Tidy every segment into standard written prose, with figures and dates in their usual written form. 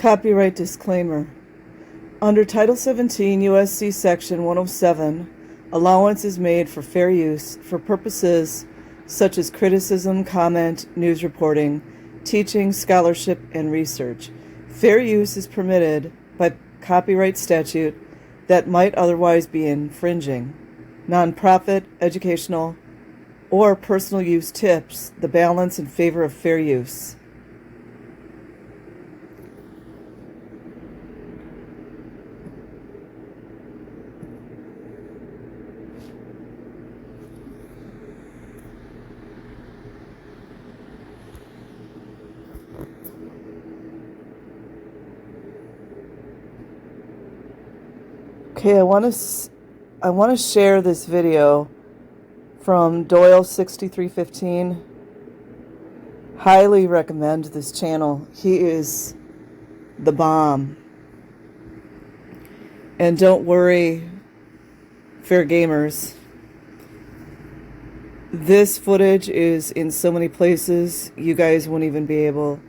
Copyright disclaimer. Under Title 17 U.S.C. Section 107, allowance is made for fair use for purposes such as criticism, comment, news reporting, teaching, scholarship, and research. Fair use is permitted by copyright statute that might otherwise be infringing. Nonprofit, educational, or personal use tips the balance in favor of fair use. Okay, I want to share this video from Doyle 6315. Highly recommend this channel. He is the bomb. And don't worry, fair gamers. This footage is in so many places you guys won't even be able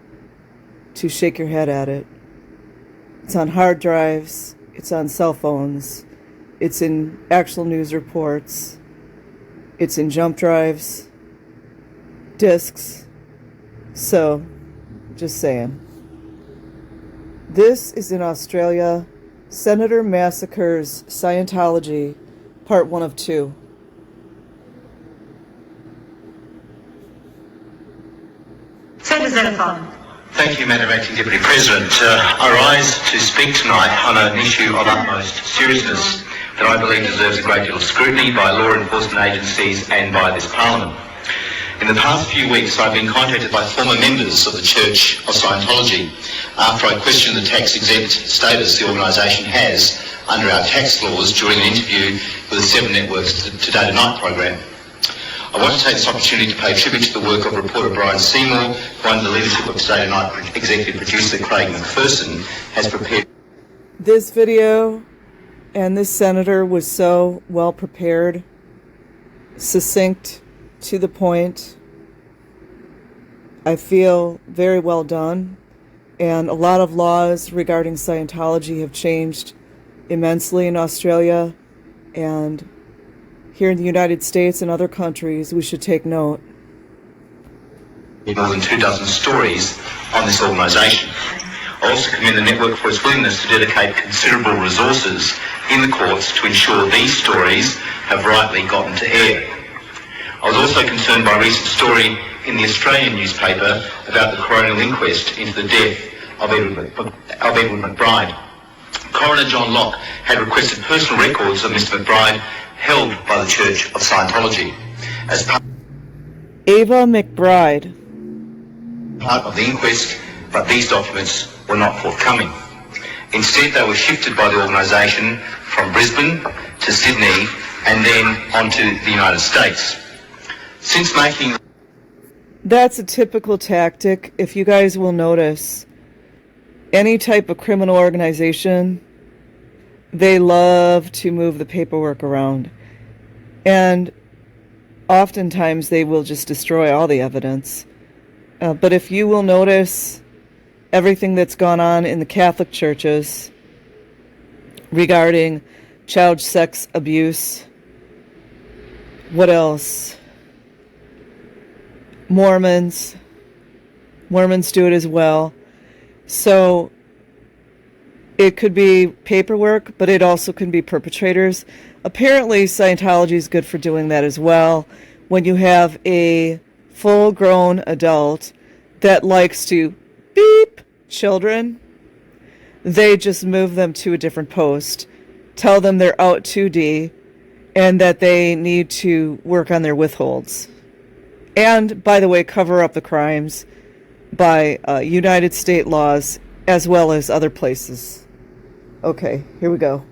to shake your head at it. It's on hard drives. It's on cell phones. It's in actual news reports. It's in jump drives, discs. So, just saying. This is in Australia. Senator massacres Scientology, part 1 of 2. Senator Xenophon. Thank you, Madam Acting Deputy President. I rise to speak tonight on an issue of utmost seriousness that I believe deserves a great deal of scrutiny by law enforcement agencies and by this Parliament. In the past few weeks, I've been contacted by former members of the Church of Scientology after I questioned the tax-exempt status the organisation has under our tax laws during an interview with the 7 Network's Today Tonight programme. I want to take this opportunity to pay tribute to the work of reporter Brian Seymour, who under the leadership of Today Tonight executive producer Craig McPherson has prepared. This video and this senator was so well prepared, succinct, to the point. I feel very well done, and a lot of laws regarding Scientology have changed immensely in Australia, and here in the United States and other countries, we should take note. More than 24 stories on this organisation. I also commend the network for its willingness to dedicate considerable resources in the courts to ensure these stories have rightly gotten to air. I was also concerned by a recent story in the Australian newspaper about the coronial inquest into the death of Edward McBride. Coroner John Locke had requested personal records of Mr McBride held by the Church of Scientology as part of the inquest, but these documents were not forthcoming. Instead, they were shifted by the organisation from Brisbane to Sydney and then onto the United States. Since making... That's a typical tactic. If you guys will notice, any type of criminal organization, they love to move the paperwork around. And oftentimes they will just destroy all the evidence. But if you will notice everything that's gone on in the Catholic churches regarding child sex abuse, what else? Mormons do it as well. So it could be paperwork, but it also can be perpetrators. Apparently, Scientology is good for doing that as well. When you have a full-grown adult that likes to beep children, they just move them to a different post, tell them they're out 2D, and that they need to work on their withholds. And, by the way, cover up the crimes by United States laws as well as other places. Okay, here we go.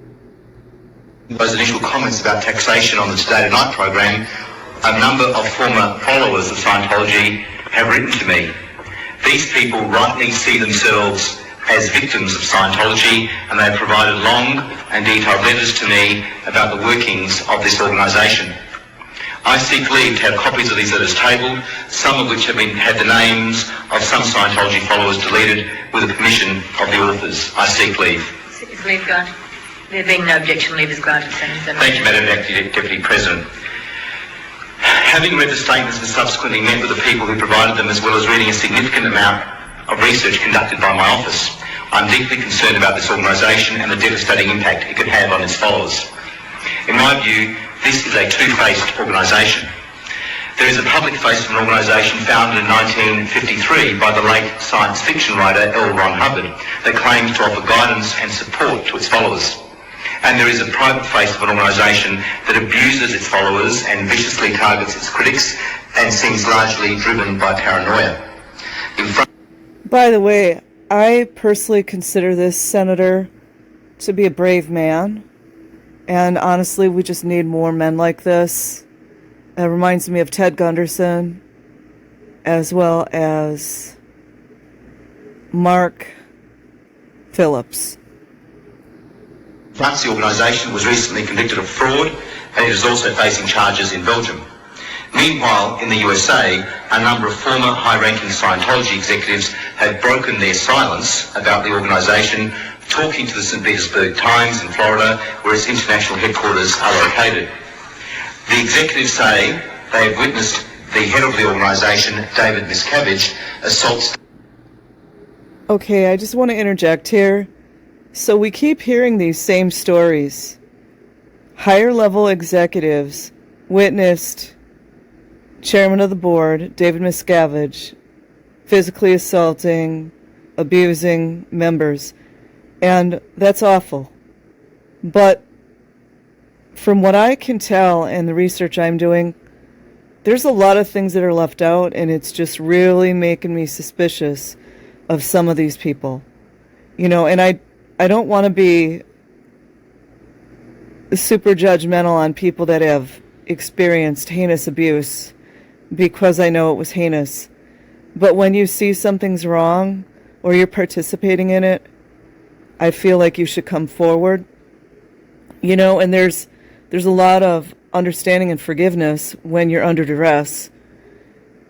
Those initial comments about taxation on the Today Tonight program, a number of former followers of Scientology have written to me. These people rightly see themselves as victims of Scientology, and they have provided long and detailed letters to me about the workings of this organisation. I seek leave to have copies of these letters tabled, some of which had the names of some Scientology followers deleted with the permission of the authors. I seek leave. Is leave granted? There being no objection, leave is granted, Senator. Thank you, Madam Deputy President. Having read the statements and subsequently met with the people who provided them, as well as reading a significant amount of research conducted by my office, I'm deeply concerned about this organisation and the devastating impact it could have on its followers. In my view, this is a two-faced organisation. There is a public face of an organisation founded in 1953 by the late science fiction writer L. Ron Hubbard that claims to offer guidance and support to its followers. And there is a private face of an organisation that abuses its followers and viciously targets its critics and seems largely driven by paranoia. By the way, I personally consider this senator to be a brave man. And honestly, we just need more men like this. It reminds me of Ted Gunderson, as well as Mark Phillips. France, the organisation was recently convicted of fraud and it is also facing charges in Belgium. Meanwhile, in the USA, a number of former high-ranking Scientology executives have broken their silence about the organisation, talking to the St. Petersburg Times in Florida, where its international headquarters are located. The executives say they have witnessed the head of the organisation, David Miscavige, assault... Okay, I just want to interject here. So we keep hearing these same stories. Higher level executives witnessed chairman of the board, David Miscavige, physically assaulting, abusing members. And that's awful. But from what I can tell and the research I'm doing, there's a lot of things that are left out, and it's just really making me suspicious of some of these people. You know, and I don't want to be super judgmental on people that have experienced heinous abuse because I know it was heinous. But when you see something's wrong or you're participating in it, I feel like you should come forward. You know, and there's a lot of understanding and forgiveness when you're under duress.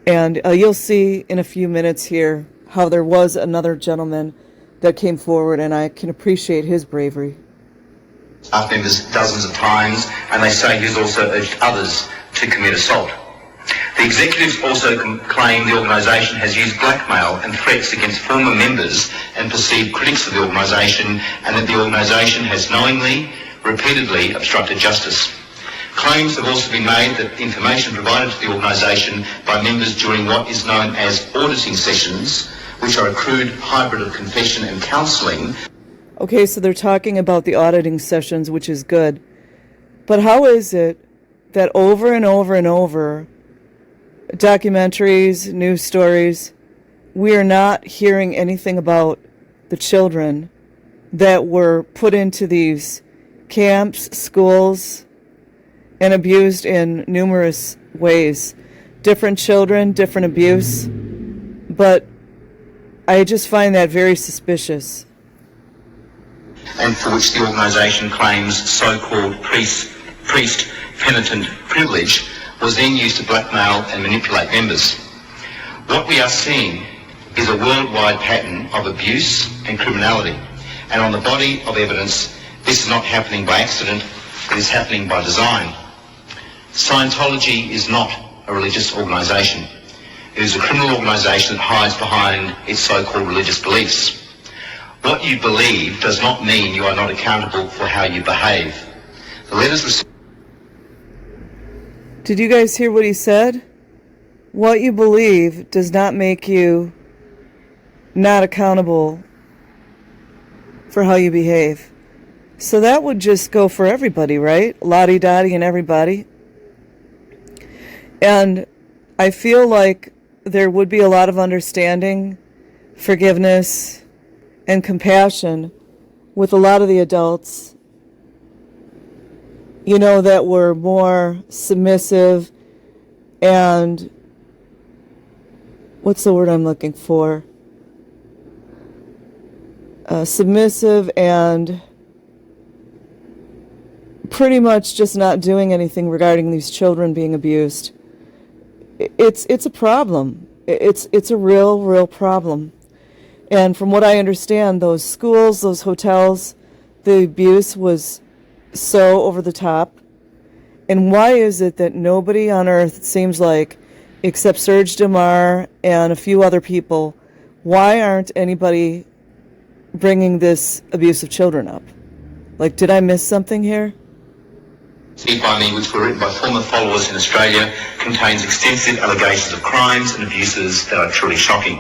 And you'll see in a few minutes here how there was another gentleman that came forward, and I can appreciate his bravery. Staff members dozens of times, and they say he's also urged others to commit assault. The executives also claim the organisation has used blackmail and threats against former members and perceived critics of the organisation, and that the organisation has knowingly, repeatedly obstructed justice. Claims have also been made that information provided to the organisation by members during what is known as auditing sessions, which are a crude hybrid of confession and counselling. Okay, so they're talking about the auditing sessions, which is good. But how is it that over and over and over, documentaries, news stories, we are not hearing anything about the children that were put into these camps, schools, and abused in numerous ways? Different children, different abuse. But I just find that very suspicious. And for which the organisation claims so-called priest penitent privilege was then used to blackmail and manipulate members. What we are seeing is a worldwide pattern of abuse and criminality. And on the body of evidence, this is not happening by accident, it is happening by design. Scientology is not a religious organisation. It is a criminal organisation that hides behind its so-called religious beliefs. What you believe does not mean you are not accountable for how you behave. The letters received... Did you guys hear what he said? What you believe does not make you not accountable for how you behave. So that would just go for everybody, right? Lottie-dottie and everybody. And I feel like there would be a lot of understanding, forgiveness, and compassion with a lot of the adults, you know, that were more submissive and, what's the word I'm looking for? Submissive and pretty much just not doing anything regarding these children being abused. It's a problem. It's a real problem. And from what I understand, those schools, those hotels, the abuse was so over the top. And why is it that nobody on earth, it seems like, except Serge DeMar and a few other people, why aren't anybody bringing this abuse of children up? Like, did I miss something here? By me, which were written by former followers in Australia, contains extensive allegations of crimes and abuses that are truly shocking.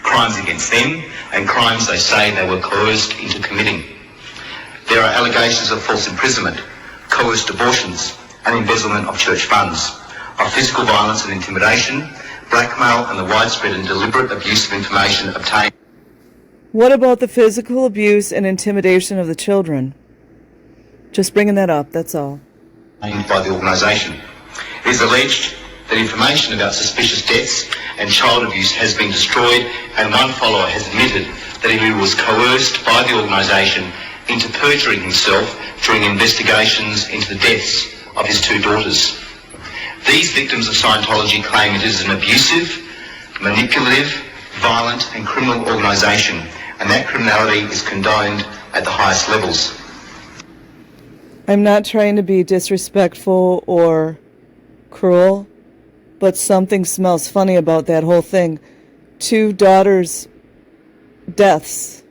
Crimes against them and crimes they say they were coerced into committing. There are allegations of false imprisonment, coerced abortions and embezzlement of church funds, of physical violence and intimidation, blackmail and the widespread and deliberate abuse of information obtained. What about the physical abuse and intimidation of the children? Just bringing that up, that's all. By the organisation. It is alleged that information about suspicious deaths and child abuse has been destroyed, and one follower has admitted that he was coerced by the organisation into perjuring himself during investigations into the deaths of his two daughters. These victims of Scientology claim it is an abusive, manipulative, violent and criminal organisation, and that criminality is condoned at the highest levels. I'm not trying to be disrespectful or cruel, but something smells funny about that whole thing. 2 daughters' deaths,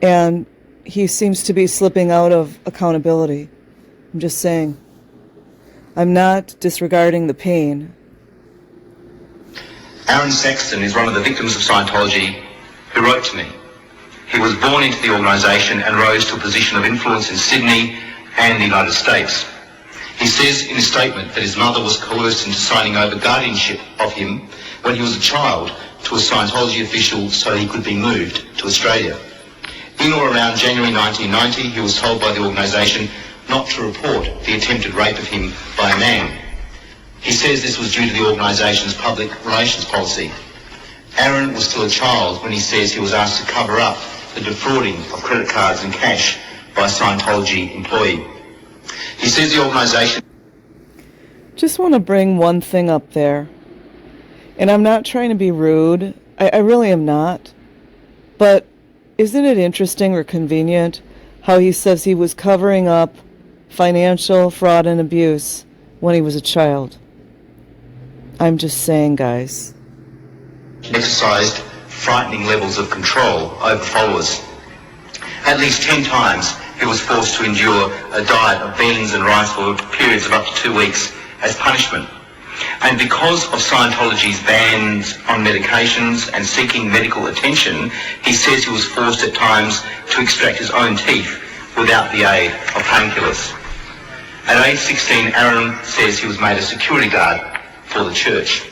and he seems to be slipping out of accountability. I'm just saying. I'm not disregarding the pain. Aaron Saxton is one of the victims of Scientology who wrote to me. He was born into the organisation and rose to a position of influence in Sydney and the United States. He says in his statement that his mother was coerced into signing over guardianship of him when he was a child to a Scientology official so he could be moved to Australia. In or around January 1990, he was told by the organisation not to report the attempted rape of him by a man. He says this was due to the organisation's public relations policy. Aaron was still a child when he says he was asked to cover up the defrauding of credit cards and cash by a Scientology employee. He says the organisation... Just want to bring one thing up there. And I'm not trying to be rude. I really am not. But isn't it interesting or convenient how he says he was covering up financial fraud and abuse when he was a child? I'm just saying, guys. Exercised frightening levels of control over followers. At least 10 times he was forced to endure a diet of beans and rice for periods of up to 2 weeks as punishment. And because of Scientology's bans on medications and seeking medical attention, he says he was forced at times to extract his own teeth without the aid of painkillers. At age 16, Aaron says he was made a security guard for the church.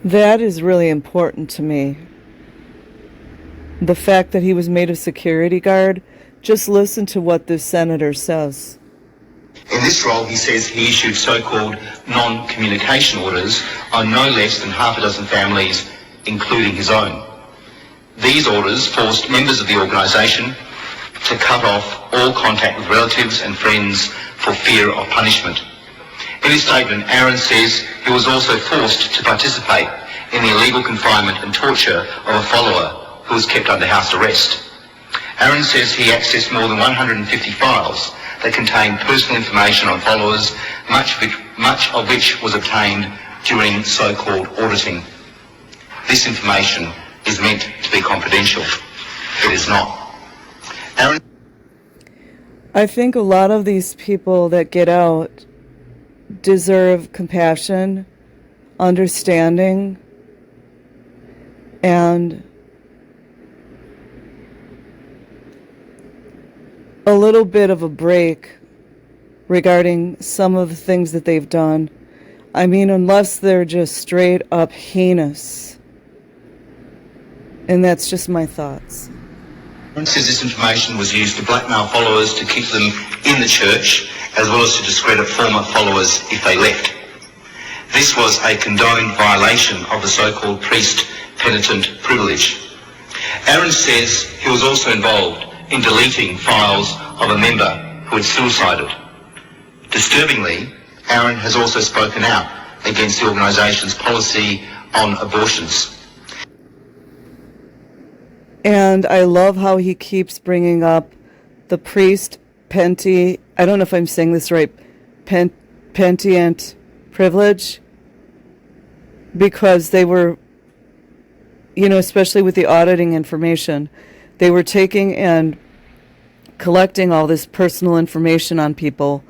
That is really important to me. The fact that he was made a security guard. Just listen to what this senator says. In this role, he says he issued so-called non-communication orders on no less than half a dozen families, including his own. These orders forced members of the organisation to cut off all contact with relatives and friends for fear of punishment. In his statement, Aaron says he was also forced to participate in the illegal confinement and torture of a follower who was kept under house arrest. Aaron says he accessed more than 150 files that contained personal information on followers, much of which was obtained during so-called auditing. This information is meant to be confidential. It is not. Aaron... I think a lot of these people that get out deserve compassion, understanding, and a little bit of a break regarding some of the things that they've done. I mean, unless they're just straight up heinous. And that's just my thoughts. Aaron says this information was used to blackmail followers to keep them in the church, as well as to discredit former followers if they left. This was a condoned violation of the so-called priest-penitent privilege. Aaron says he was also involved in deleting files of a member who had suicided. Disturbingly, Aaron has also spoken out against the organisation's policy on abortions. And I love how he keeps bringing up the priest Penti, I don't know if I'm saying this right, Pentient privilege, because they were, especially with the auditing information, they were taking and collecting all this personal information on people,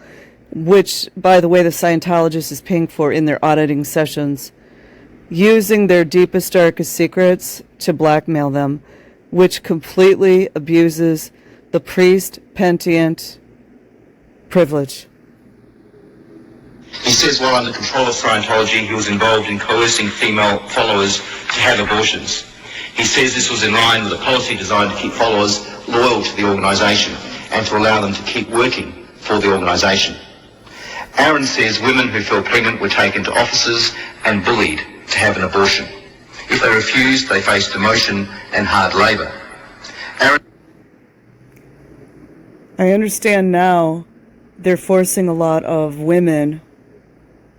which, by the way, the Scientologist is paying for in their auditing sessions, using their deepest, darkest secrets to blackmail them, which completely abuses the priest Pentient privilege. He says while under control of Scientology, he was involved in coercing female followers to have abortions. He says this was in line with a policy designed to keep followers loyal to the organisation and to allow them to keep working for the organisation. Aaron says women who fell pregnant were taken to offices and bullied to have an abortion. If they refused, they faced demotion and hard labour. Aaron... I understand now they're forcing a lot of women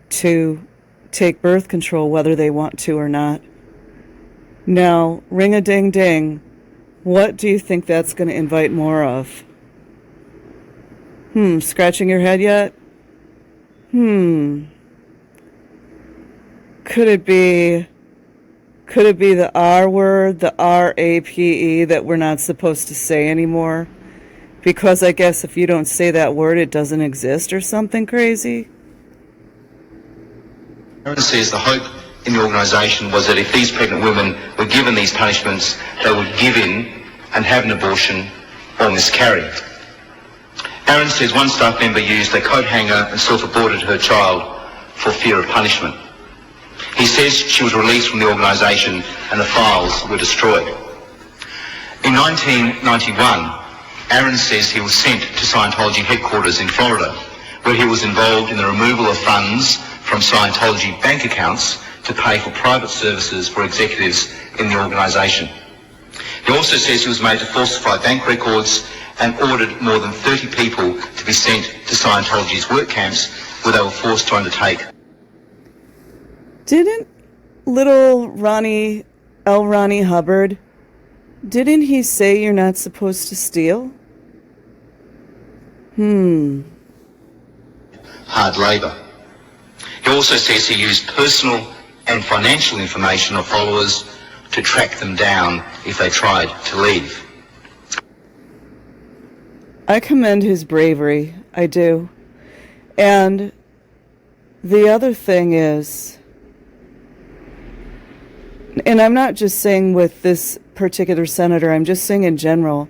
to take birth control whether they want to or not. Now, ring-a-ding-ding, what do you think that's going to invite more of? Scratching your head yet? Could it be the R word, the R-A-P-E, that we're not supposed to say anymore? Because I guess if you don't say that word, it doesn't exist or something crazy? Aaron says the hope in the organisation was that if these pregnant women were given these punishments, they would give in and have an abortion or miscarry. Aaron says one staff member used a coat hanger and self-aborted her child for fear of punishment. He says she was released from the organisation and the files were destroyed. In 1991, Aaron says he was sent to Scientology headquarters in Florida, where he was involved in the removal of funds from Scientology bank accounts to pay for private services for executives in the organisation. He also says he was made to falsify bank records and ordered more than 30 people to be sent to Scientology's work camps where they were forced to undertake. Didn't little L. Ronnie Hubbard, didn't he say you're not supposed to steal? Hard labour. He also says he used personal and financial information of followers to track them down if they tried to leave. I commend his bravery, I do. And the other thing is, and I'm not just saying with this particular senator, I'm just saying in general,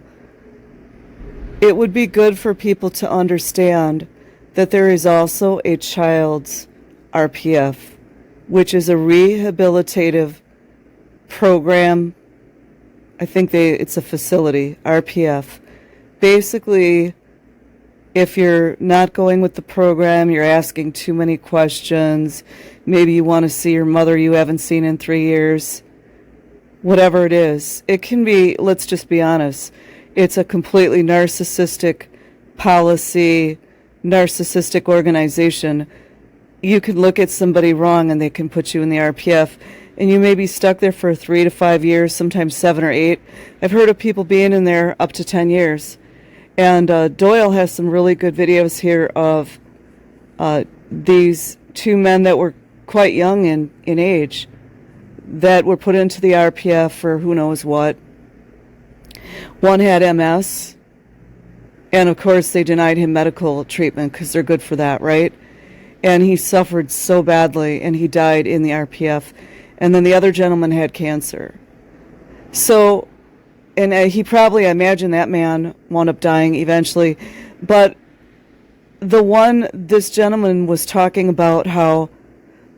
it would be good for people to understand that there is also a child's RPF, which is a rehabilitative program. I think it's a facility, RPF. Basically, if you're not going with the program, you're asking too many questions, maybe you want to see your mother you haven't seen in 3 years, whatever it is, it can be, let's just be honest, it's a completely narcissistic policy, narcissistic organization. You can look at somebody wrong and they can put you in the RPF, and you may be stuck there for 3 to 5 years, sometimes 7 or 8. I've heard of people being in there up to 10 years. And Doyle has some really good videos here of these two men that were quite young in age that were put into the RPF for who knows what. One had MS, and of course they denied him medical treatment because they're good for that, right? And he suffered so badly, and he died in the RPF. And then the other gentleman had cancer. So, and he probably, I imagine that man wound up dying eventually. But this gentleman was talking about how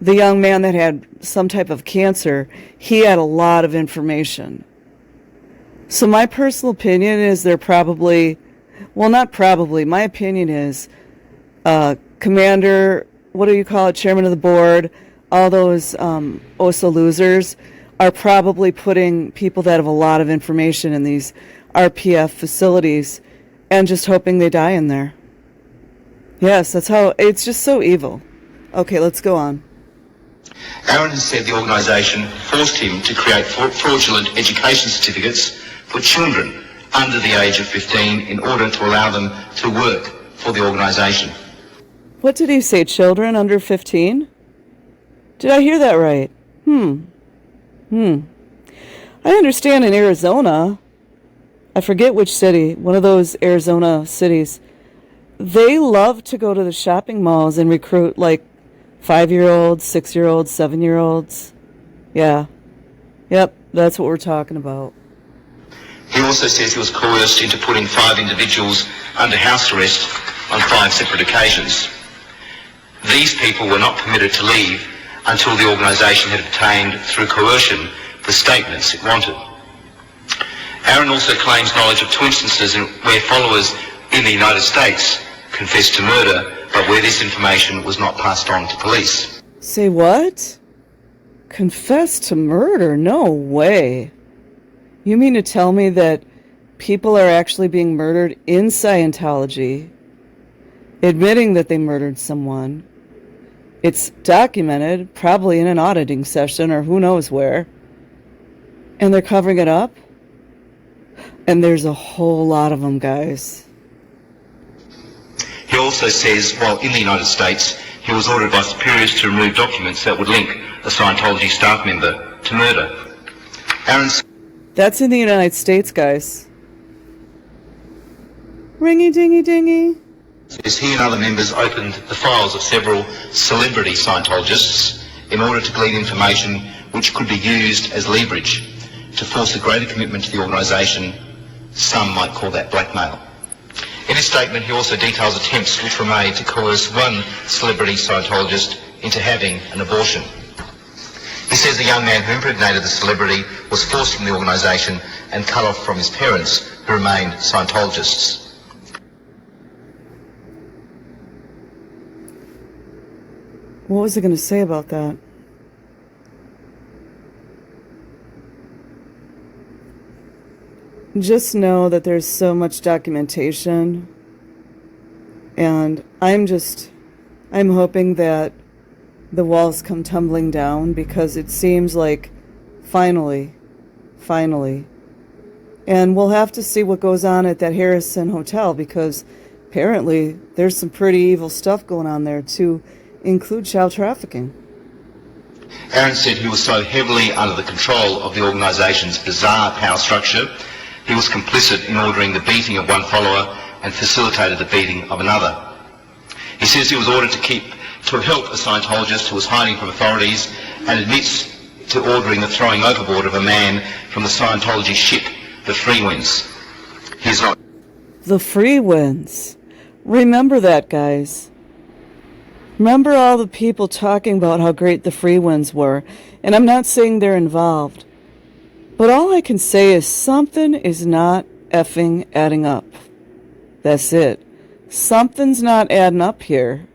the young man that had some type of cancer, he had a lot of information. So my personal opinion is they're probably, well, not probably, my opinion is commander, what do you call it, chairman of the board, all those OSA losers are probably putting people that have a lot of information in these RPF facilities and just hoping they die in there. Yes, that's how, it's just so evil. Okay, let's go on. Aaron has said the organisation forced him to create fraudulent education certificates for children under the age of 15 in order to allow them to work for the organisation. What did he say, children under 15? Did I hear that right? I understand in Arizona, I forget which city, one of those Arizona cities, they love to go to the shopping malls and recruit like 5-year-olds, 6-year-olds, 7-year-olds. Yeah. Yep, that's what we're talking about. He also says he was coerced into putting 5 individuals under house arrest on 5 separate occasions. These people were not permitted to leave until the organisation had obtained, through coercion, the statements it wanted. Aaron also claims knowledge of 2 instances where followers in the United States confessed to murder, but where this information was not passed on to police. Say what? Confess to murder? No way. You mean to tell me that people are actually being murdered in Scientology, admitting that they murdered someone? It's documented, probably in an auditing session or who knows where, and they're covering it up? And there's a whole lot of them, guys. He also says, while in the United States, he was ordered by superiors to remove documents that would link a Scientology staff member to murder. Aaron That's in the United States, guys. Ringy dingy dingy. says he and other members opened the files of several celebrity Scientologists in order to glean information which could be used as leverage to force a greater commitment to the organisation. Some might call that blackmail. In his statement, he also details attempts which were made to coerce one celebrity Scientologist into having an abortion. He says the young man who impregnated the celebrity was forced from the organisation and cut off from his parents, who remained Scientologists. What was I going to say about that? Just know that there's so much documentation, and I'm hoping that the walls come tumbling down, because it seems like finally, and we'll have to see what goes on at that Harrison Hotel, because apparently there's some pretty evil stuff going on there, to include child trafficking. Aaron said he was so heavily under the control of the organisation's bizarre power structure, he was complicit in ordering the beating of one follower and facilitated the beating of another. He says he was ordered to help a Scientologist who was hiding from authorities, and admits to ordering the throwing overboard of a man from the Scientology ship, the Free Winds. He is not... The Free Winds. Remember that, guys. Remember all the people talking about how great the Free Winds were, and I'm not saying they're involved. But all I can say is something is not effing adding up. That's it. Something's not adding up here.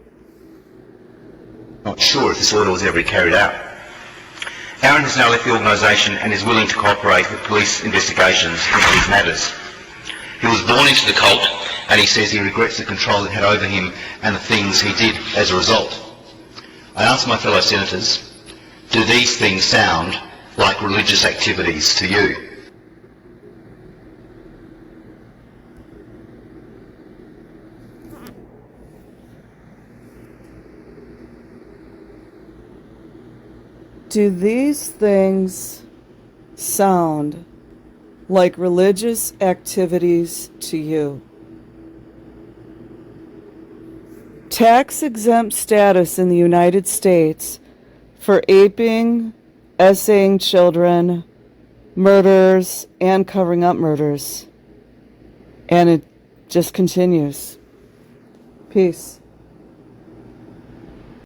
Not sure if this order was ever carried out. Aaron has now left the organisation and is willing to cooperate with police investigations into these matters. He was born into the cult, and he says he regrets the control it had over him and the things he did as a result. I ask my fellow senators, do these things sound like religious activities to you? Do these things sound like religious activities to you? Tax-exempt status in the United States for aping, essaying children, murders, and covering up murders. And it just continues. Peace.